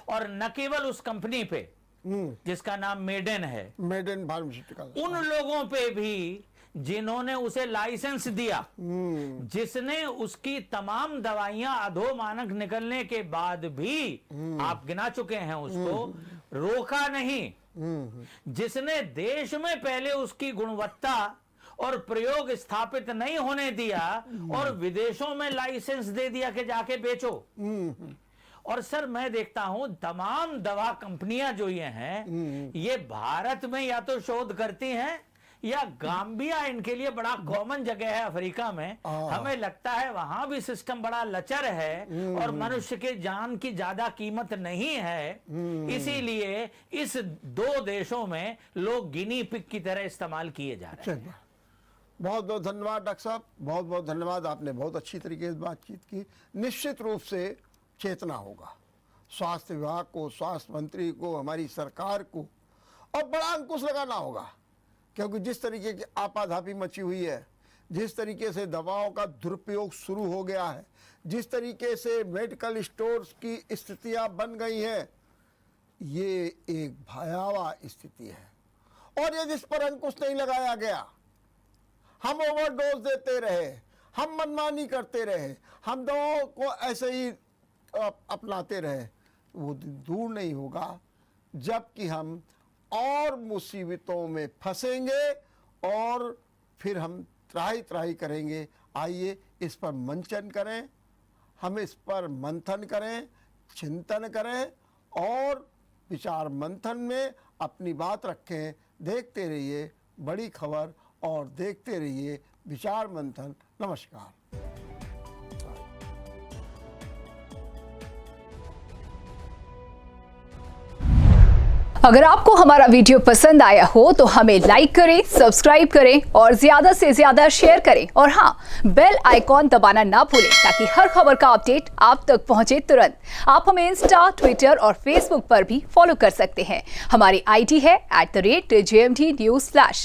और न केवल उस कंपनी पे जिसका नाम मेडेन है, मेडेन फार्मास्यूटिकल, उन लोगों पे भी जिन्होंने उसे लाइसेंस दिया, जिसने उसकी तमाम दवाइयां अधोमानक निकलने के बाद भी, आप गिना चुके हैं, उसको रोका नहीं, जिसने देश में पहले उसकी गुणवत्ता और प्रयोग स्थापित नहीं होने दिया और विदेशों में लाइसेंस दे दिया कि जाके बेचो। और सर, मैं देखता हूं तमाम दवा कंपनियां जो ये हैं, ये भारत में या तो शोध करती हैं या गाम्बिया इनके लिए बड़ा कॉमन जगह है अफ्रीका में। हमें लगता है वहां भी सिस्टम बड़ा लचर है और मनुष्य के जान की ज्यादा कीमत नहीं है, इसीलिए इस दो देशों में लोग गिनी पिग की तरह इस्तेमाल किए जा रहे हैं। बहुत बहुत धन्यवाद डॉक्टर साहब, बहुत बहुत धन्यवाद। आपने बहुत अच्छी तरीके से बातचीत की। निश्चित रूप से चेतना होगा स्वास्थ्य विभाग को, स्वास्थ्य मंत्री को, हमारी सरकार को, और बड़ा अंकुश लगाना होगा, क्योंकि जिस तरीके की आपाधापी मची हुई है, जिस तरीके से दवाओं का दुरुपयोग शुरू हो गया है, जिस तरीके से मेडिकल स्टोर्स की स्थितियां बन गई हैं, ये एक भयावह स्थिति है। और यदि इस पर अंकुश नहीं लगाया गया, हम ओवरडोज देते रहे, हम मनमानी करते रहे, हम दवाओं को ऐसे ही अपनाते रहे, वो दूर नहीं होगा जबकि हम और मुसीबतों में फंसेंगे और फिर हम त्राही त्राही करेंगे। आइए इस पर मंथन करें, हम इस पर मंथन करें, चिंतन करें और विचार मंथन में अपनी बात रखें। देखते रहिए बड़ी खबर और देखते रहिए विचार मंथन। नमस्कार। अगर आपको हमारा वीडियो पसंद आया हो तो हमें लाइक करें, सब्सक्राइब करें और ज्यादा से ज्यादा शेयर करें, और हाँ, बेल आइकॉन दबाना ना भूलें ताकि हर खबर का अपडेट आप तक पहुंचे तुरंत। आप हमें इंस्टा, ट्विटर और फेसबुक पर भी फॉलो कर सकते हैं। हमारी आईडी है @JMT News Flash।